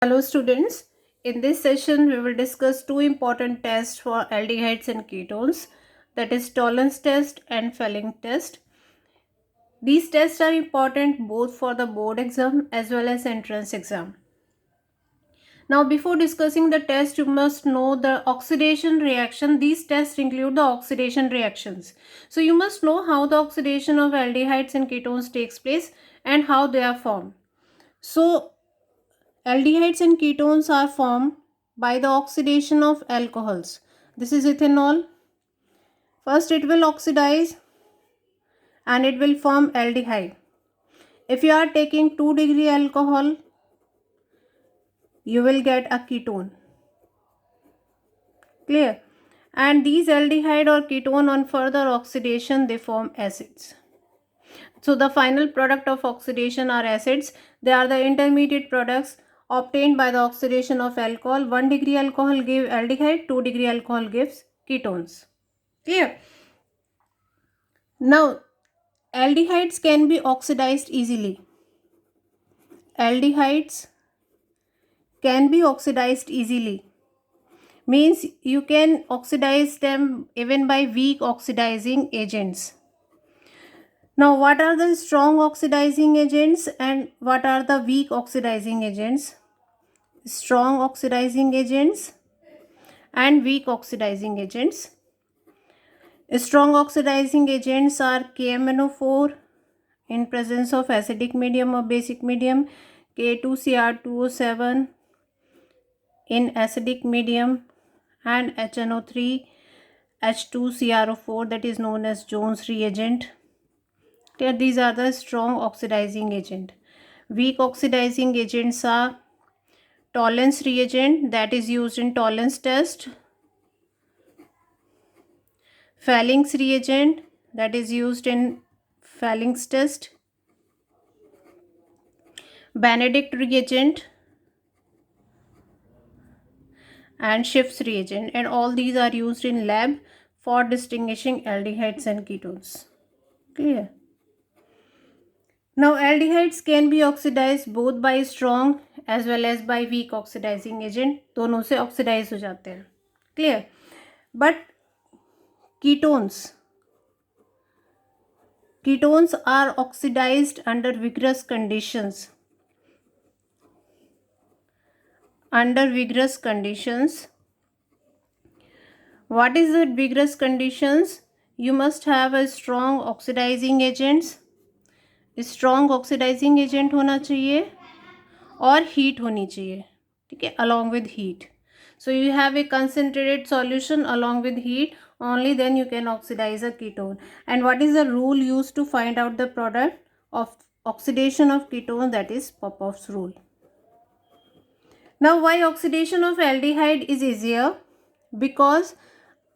Hello students, in this session we will discuss two important tests for aldehydes and ketones, that is tolerance test and Fehling test. These tests are important both for the board exam as well as entrance exam. Now before discussing the test you must know the oxidation reaction. These tests include the oxidation reactions. So you must know how the oxidation of aldehydes and ketones takes place and how they are formed. So aldehydes and ketones are formed by the oxidation of alcohols. This is ethanol. First it will oxidize and it will form aldehyde. If you are taking 2-degree alcohol, you will get a ketone. Clear? And these aldehyde or ketone on further oxidation they form acids. So the final product of oxidation are acids. They are the intermediate products obtained by the oxidation of alcohol. 1-degree alcohol gives aldehyde, 2-degree alcohol gives ketones. Clear? Now, aldehydes can be oxidized easily. Aldehydes can be oxidized easily. Means you can oxidize them even by weak oxidizing agents. Now, what are the strong oxidizing agents and what are the weak oxidizing agents? Strong oxidizing agents and weak oxidizing agents. Strong oxidizing agents are KMNO4 in presence of acidic medium or basic medium, K2Cr2O7 in acidic medium, and HNO3 H2CrO4 that is known as Jones reagent. Here these are the strong oxidizing agent. Weak oxidizing agents are Tollens reagent that is used in Tollens test, Fehling's reagent that is used in Fehling's test, Benedict reagent and Schiff's reagent, and all these are used in lab for distinguishing aldehydes and ketones. Clear? Now aldehydes can be oxidized both by strong as well as by weak oxidizing agent. दोनों से oxidize हो जाते हैं. Clear? But ketones are oxidized under vigorous conditions. Under vigorous conditions. What is the vigorous conditions? You must have a strong oxidizing agents. Strong oxidising agent होना चाहिए और heat होनी चाहिए. ठीक है, along with heat. So you have a concentrated solution along with heat, only then you can oxidize a ketone. And what is the rule used to find out the product of oxidation of ketone? That is Popoff's rule. Now why oxidation of aldehyde is easier? Because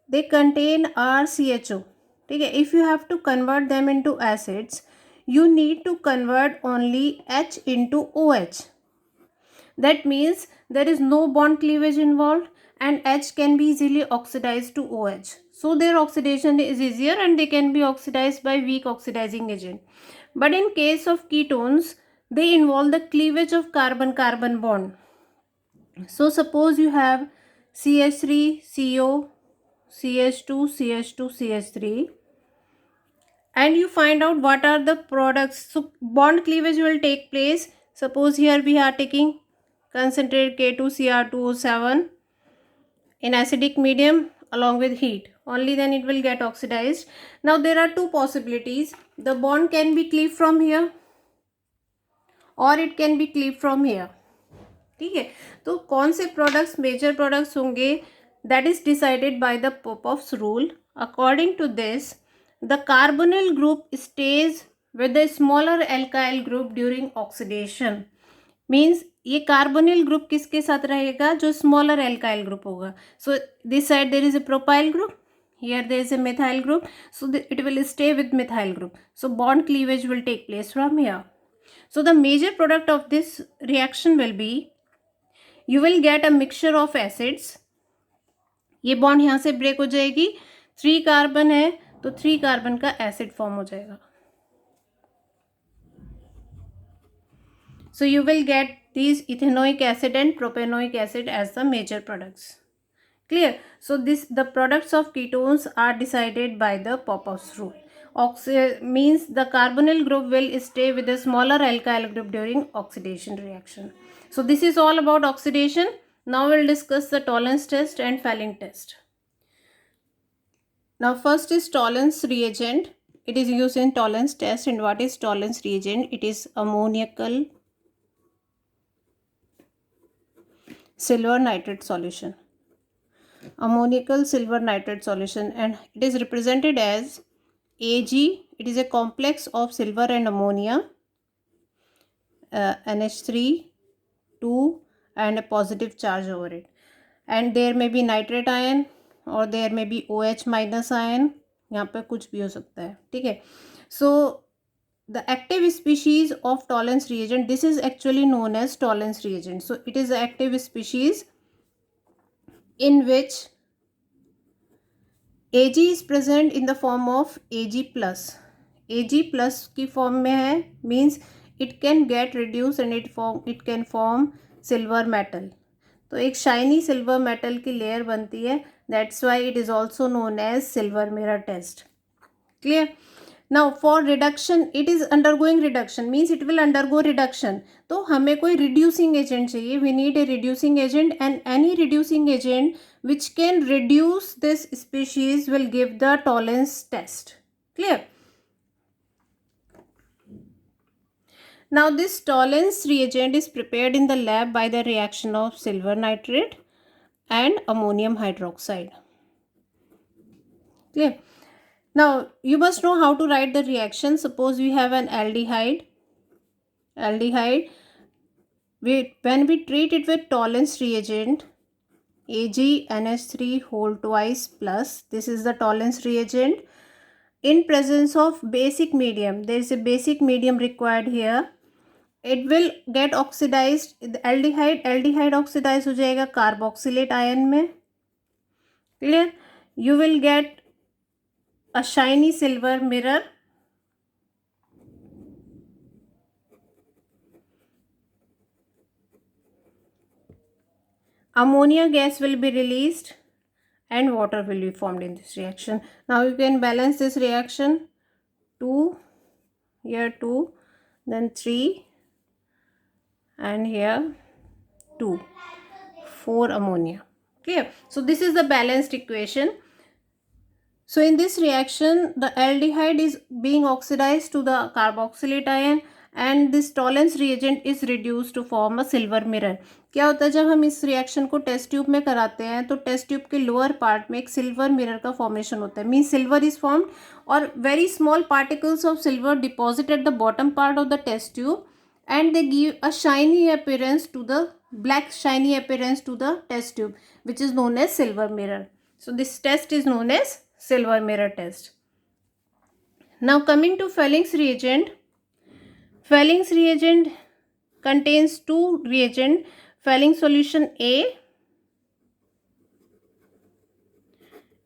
they contain RCHO. ठीक है, if you have to convert them into acids, you need to convert only H into OH. That means there is no bond cleavage involved and H can be easily oxidized to OH. So their oxidation is easier and they can be oxidized by weak oxidizing agent. But in case of ketones, they involve the cleavage of carbon-carbon bond. So suppose you have CH3, CO, CH2, CH2, CH3, and you find out what are the products. So bond cleavage will take place. Suppose here we are taking concentrated K2Cr2O7 in acidic medium along with heat. Only then it will get oxidized. Now there are two possibilities. The bond can be cleaved from here or it can be cleaved from here. ठीक है, तो कौन से products major products होंगे? That is decided by the Popoff's rule. According to this, the carbonyl group stays with the smaller alkyl group during oxidation. Means ये carbonyl group किसके साथ रहेगा? जो smaller alkyl group होगा. So this side there is a propyl group, here there is a methyl group, so it will stay with methyl group. So bond cleavage will take place from here. So the major product of this reaction will be, you will get a mixture of acids. ये bond यहाँ से break हो जाएगी. 3 carbon है तो 3 carbon का acid form हो जाएगा. So you will get these ethanoic acid and propanoic acid as the major products. Clear? So the products of ketones are decided by the Popow's rule. Means the carbonyl group will stay with the smaller alkyl group during oxidation reaction. So this is all about oxidation. Now we'll discuss the Tollens test and Fehling test. Now first is Tollens reagent. It is used in Tollens test. And what is Tollens reagent? It is ammoniacal silver nitrate solution. Ammoniacal silver nitrate solution, and it is represented as Ag. It is a complex of silver and ammonia, NH3, 2 and a positive charge over it, and there may be nitrate ion or there may be OH minus ion. यहाँ पे कुछ भी हो सकता है, ठीक है. So the active species of Tollens reagent, this is actually known as Tollens reagent. So it is an active species in which Ag is present in the form of Ag plus. Ag plus की form में है, means it can get reduced and it can form silver metal. तो एक shiny silver metal की layer बनती है. That's why it is also known as silver mirror test. Clear? Now for reduction, it is undergoing reduction, means it will undergo reduction. तो हमें कोई reducing agent चाहिए. We need a reducing agent, and any reducing agent which can reduce this species will give the Tollens test. Clear? Now this Tollens reagent is prepared in the lab by the reaction of silver nitrate and ammonium hydroxide. Clear? Now you must know how to write the reaction. Suppose we have an aldehyde. When we treat it with Tollens reagent, AgNH3 whole twice plus, this is the Tollens reagent, in presence of basic medium. There is a basic medium required here. It will get oxidized. The aldehyde oxidized हो जाएगा carboxylate ion में. Clear? You will get a shiny silver mirror. Ammonia gas will be released and water will be formed in this reaction. Now you can balance this reaction. 2, here 2, then 3, and here 2, 4 ammonia. Clear? So this is the balanced equation. So in this reaction, the aldehyde is being oxidized to the carboxylate ion and this Tollens reagent is reduced to form a silver mirror. क्या होता है जब हम इस reaction को test tube में कराते हैं तो टेस्ट ट्यूब के लोअर पार्ट में एक सिल्वर मिरर का फॉर्मेशन होता है. मीन्स सिल्वर इज फॉर्म्ड और very small particles of silver deposit at the bottom part of the test tube and they give a shiny appearance to the black shiny appearance to the test tube, which is known as silver mirror. So this test is known as silver mirror test. Now coming to Fehling's reagent. Fehling's reagent contains two reagent, Fehling solution A.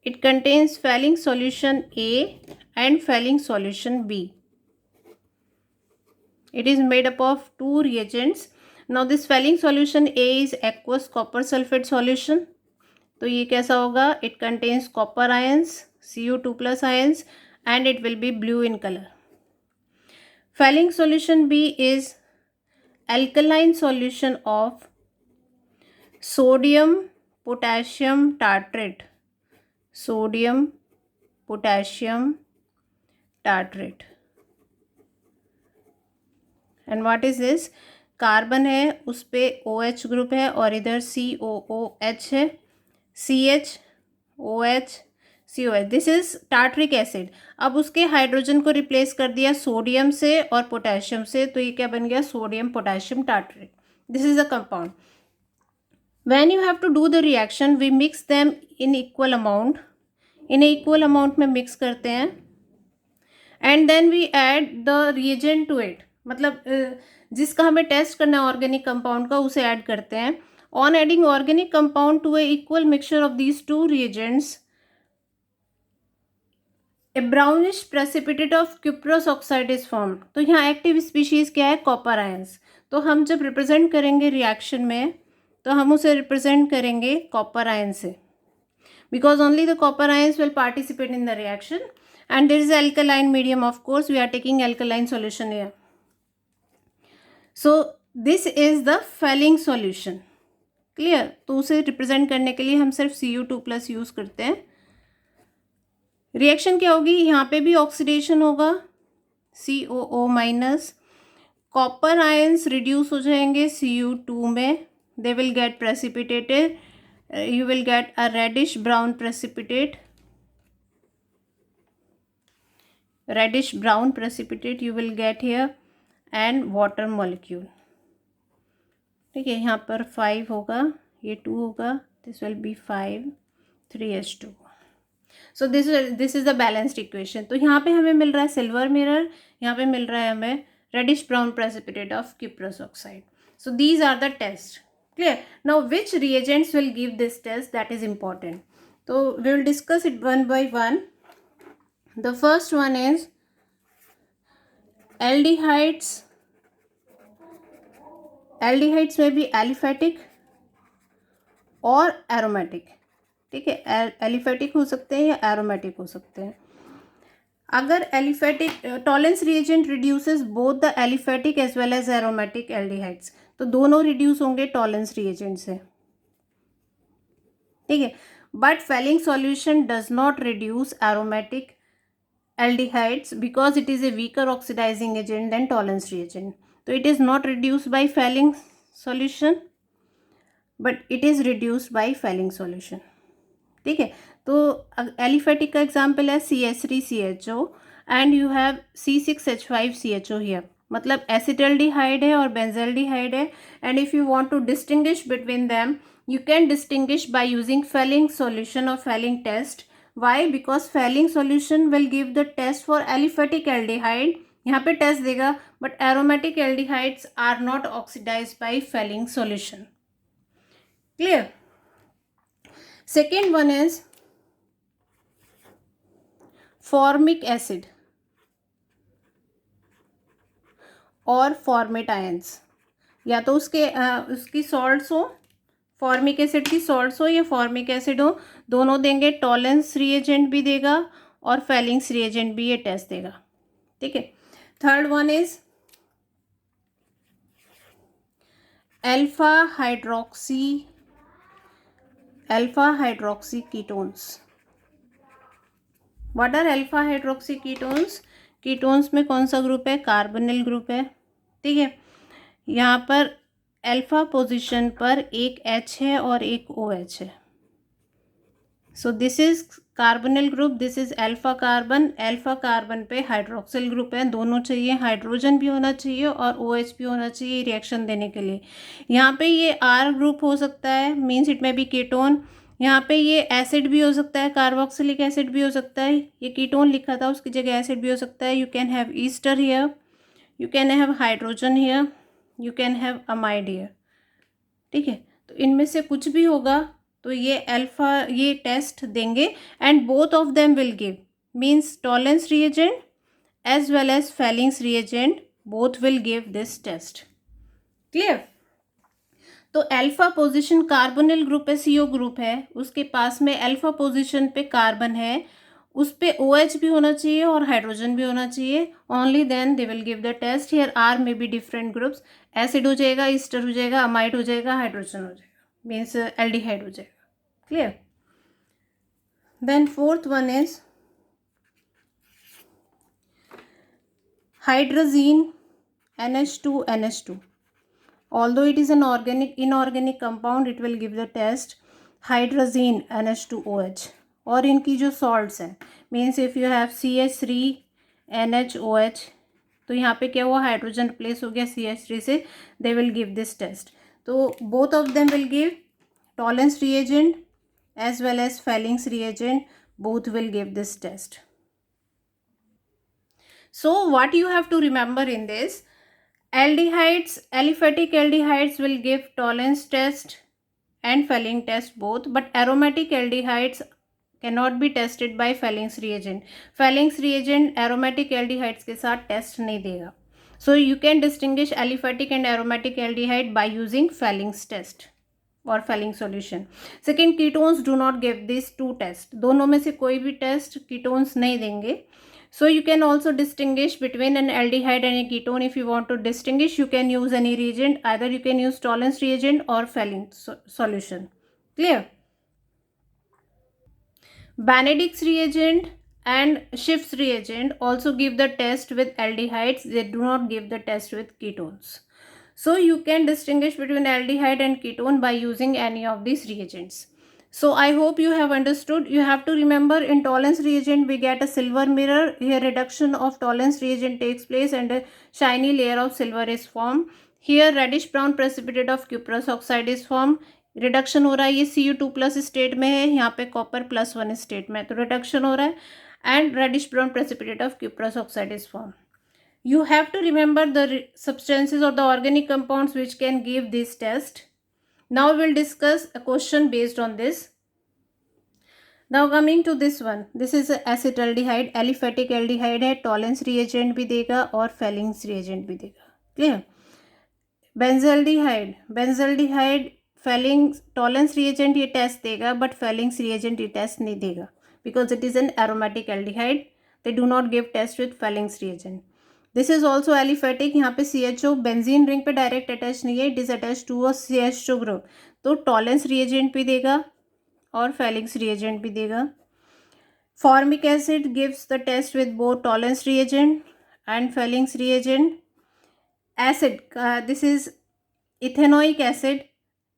It contains Fehling solution A and Fehling solution B. It is made up of two reagents. Now this Fehling solution A is aqueous copper sulfate solution. तो ये कैसा होगा? It contains copper ions, Cu2 plus ions, and it will be blue in color. Fehling solution B is alkaline solution of sodium potassium tartrate. Sodium potassium tartrate. And what is this? Carbon है, उस पर OH group है और इधर COOH है, CHOH COH. This is tartaric acid. अब उसके hydrogen को रिप्लेस कर दिया सोडियम से और पोटेशियम से, तो ये क्या बन गया? Sodium potassium tartrate. This is a compound. When you have to do the reaction we mix them in equal amount. इन्हें इक्वल अमाउंट में मिक्स करते हैं and then we add the reagent to it. मतलब जिसका हमें test करना है organic compound का, उसे ऐड करते हैं. On adding organic compound to a equal mixture of these two reagents, a brownish precipitate of cuprous oxide is formed. तो यहाँ एक्टिव स्पीशीज क्या है? Copper ions. तो हम जब रिप्रेजेंट करेंगे रिएक्शन में तो हम उसे रिप्रेजेंट करेंगे कॉपर आयन से, because only the copper ions will participate in the reaction, and there is alkaline medium, of course we are taking alkaline solution here. So this is the Fehling solution. Clear? तो उसे represent करने के लिए हम सिर्फ Cu2+ use करते हैं. Reaction क्या होगी? यहाँ पे भी ऑक्सीडेशन होगा, COO-, कॉपर आयंस रिड्यूस हो जाएंगे Cu2 में, they will get precipitated, you will get a reddish brown precipitate you will get here, and water molecule. ठीक है, यहाँ पर 5 होगा, ये 2 होगा, this will be 5 3H2. so this is the balanced equation. तो यहाँ पे हमें मिल रहा है सिल्वर मिरर, यहाँ पे मिल रहा है हमें reddish brown precipitate of cuprous oxide. so these are the tests. Clear? Now which reagents will give this test, that is important. So we will discuss it one by one. The first one is aldehydes. aldehydes में भी aliphatic और aromatic. ठीक है, aliphatic हो सकते हैं या aromatic हो सकते हैं. अगर aliphatic Tollens reagent reduces both the aliphatic as well as aromatic aldehydes, तो दोनों रिड्यूस होंगे टॉलेंस रिएजेंट से. ठीक है, but Fehling solution does not reduce aromatic aldehydes because it is a weaker oxidizing agent than Tollens reagent. तो it is not reduced by Fehling solution, but it is reduced by Fehling solution. ठीक है, तो aliphatic का example है CH3CHO and you have C6H5CHO here. मतलब acetaldehyde है और benzaldehyde है, and if you want to distinguish between them you can distinguish by using Fehling solution और Fehling test. Why? Because Fehling solution will give the test for aliphatic aldehyde, यहाँ पे test देगा, but aromatic aldehydes are not oxidized by Fehling solution. Clear? Second one is formic acid और format ions, या तो उसकी salts हो, formic acid की salts हो या फॉर्मिक एसिड हो, दोनों देंगे. टॉलेंस रिएजेंट भी देगा और फेलिंग्स रिएजेंट भी ये टेस्ट देगा. ठीक है. Third one is alpha hydroxy ketones. What are alpha hydroxy ketones? Ketones में कौन सा ग्रुप है? कार्बोनिल ग्रुप है. ठीक है, यहाँ पर अल्फा पोजीशन पर एक H है और एक OH है. So this is carbonyl group, this is alpha carbon पे हाइड्रोक्सिल ग्रुप है. दोनों चाहिए, हाइड्रोजन भी होना चाहिए और OH भी होना चाहिए रिएक्शन देने के लिए. यहाँ पे ये R ग्रुप हो सकता है, मीन्स इट में बी कीटोन. यहाँ पे ये एसिड भी हो सकता है, कार्बोक्सिलिक एसिड भी हो सकता है. ये कीटोन लिखा था, उसकी जगह एसिड भी हो सकता है. You can have Easter here, you can have hydrogen here, you can have amide here. ठीक है, तो इनमें से कुछ भी होगा तो ये टेस्ट देंगे, and both of them will give, means Tollens reagent as well as Fehling's reagent, both will give this test. Clear? तो अल्फा पोजीशन कार्बोनिल ग्रुप है, CO ग्रुप है, उसके पास में अल्फा पोजीशन पे कार्बन है, उस पे OH भी होना चाहिए और हाइड्रोजन भी होना चाहिए. Only then they will give the test. Here R में भी डिफरेंट ग्रुप्स, एसिड हो जाएगा, ईस्टर हो जाएगा, अमाइड हो जाएगा, हाइड्रोजन हो जाएगा, मीन्स एल्डिहाइड हो जाएगा. Clear? Then fourth one is hydrazine NH2NH2. Although it is an inorganic compound, it will give the test hydrazine NH2OH. और इनकी जो सॉल्ट्स हैं, means if you have CH3NHOH, तो यहाँ पे क्या हुआ, हाइड्रोजन रिप्लेस हो गया CH3 से, they will give this test. तो both of them will give Tollens reagent as well as Fehling's reagent, both will give this test. So what you have to remember in this, aliphatic aldehydes will give Tollens test and Fehling test both, but aromatic aldehydes cannot be tested by Fehling's reagent. Fehling's reagent aromatic aldehydes के साथ test नहीं देगा. So you can distinguish aliphatic and aromatic aldehyde by using Felling's test or Felling solution. Second, ketones do not give these two tests. दोनों में से कोई भी test ketones नहीं देंगे. So you can also distinguish between an aldehyde and a ketone. If you want to distinguish, you can use any reagent. Either you can use Tollens reagent or Felling solution. Clear? Benedict's reagent and Schiff's reagent also give the test with aldehydes. They do not give the test with ketones. So you can distinguish between aldehyde and ketone by using any of these reagents. So I hope you have understood. You have to remember, in Tollens reagent we get a silver mirror. Here reduction of Tollens reagent takes place and a shiny layer of silver is formed. Here reddish brown precipitate of cuprous oxide is formed. Reduction हो रहा है, ये Cu2 plus state में है, यहाँ पे copper +1 state में है, तो रिडक्शन हो रहा है and reddish brown precipitate of cuprous oxide is form. You have to remember the substances or the organic compounds which can give this test. Now we will discuss a question based on this. Now coming to this one, this is acetaldehyde, aliphatic aldehyde है, Tollens reagent भी देगा और Felling's reagent भी देगा. Clear? Benzaldehyde Felling's Tollens reagent ये test देगा but Felling's reagent ये test नहीं देगा because it is an aromatic aldehyde. They do not give test with Felling's reagent. This is also aliphatic. यहाँ पे CHO बेंजीन रिंग पे direct attach नहीं है, it is attach to a CH2 group, तो Tollens reagent भी देगा और Felling's reagent भी देगा. Formic acid gives the test with both Tollens reagent and Felling's reagent. Acid, this is ethanoic acid,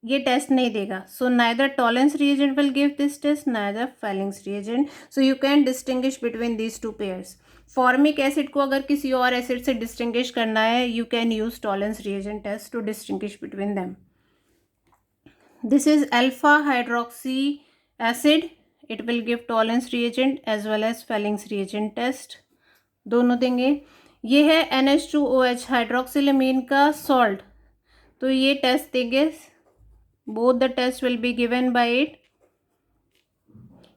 ये टेस्ट नहीं देगा. So neither Tollens reagent will give this test, neither Felling's reagent. So you can distinguish between these two pairs. Formic acid को अगर किसी और acid से distinguish करना है, you can use Tollens reagent test to distinguish between them. This is alpha hydroxy acid, it will give Tollens reagent as well as Felling's reagent test, दोनों देंगे. ये है NH2OH हाइड्रोक्सिलमीन का सॉल्ट, तो ये टेस्ट देंगे. Both the tests will be given by it.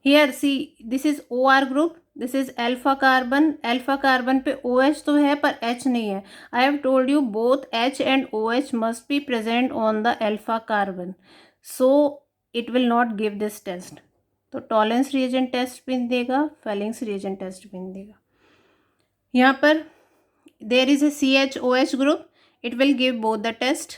Here see, this is OR group, this is alpha carbon. Alpha carbon पे OH तो है पर H नहीं है. I have told you both H and OH must be present on the alpha carbon, so it will not give this test. तो Tollens reagent test भी देगा, Felling's reagent test भी देगा. यहाँ पर there is a CHOH group, it will give both the test.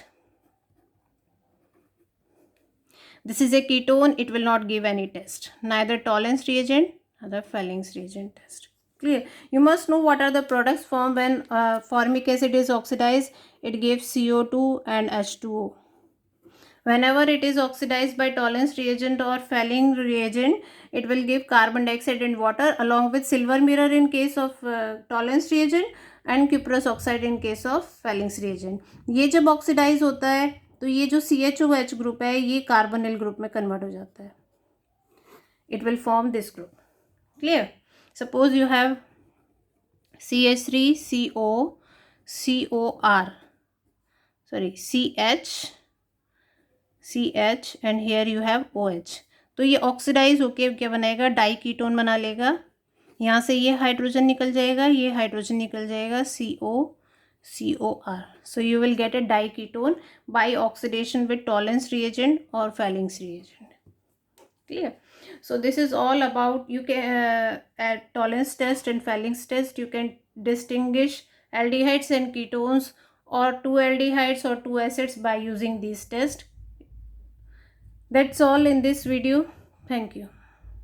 This is a ketone, it will not give any test, neither Tollens reagent, neither Felling's reagent test. Clear? You must know what are the products formed when formic acid is oxidized. It gives CO2 and H2O. Whenever it is oxidized by Tollens reagent or Felling reagent, it will give carbon dioxide and water along with silver mirror in case of Tollens reagent and cuprous oxide in case of Felling's reagent. ये जब oxidize होता है तो ये जो CHOH group है ये carbonyl group में कन्वर्ट हो जाता है. It will form this group. Clear? Suppose you have CH3CO COR, sorry CH and here you have OH. तो ये ऑक्सीडाइज होके क्या बनाएगा, डाई कीटोन बना लेगा. यहाँ से ये हाइड्रोजन निकल जाएगा, ये हाइड्रोजन निकल जाएगा, COR. So you will get a diketone by oxidation with Tollens reagent or Felling's reagent. Clear? So this is all about, you can at Tollens test and Felling's test you can distinguish aldehydes and ketones or two aldehydes or two acids by using these tests. That's all in this video. Thank you.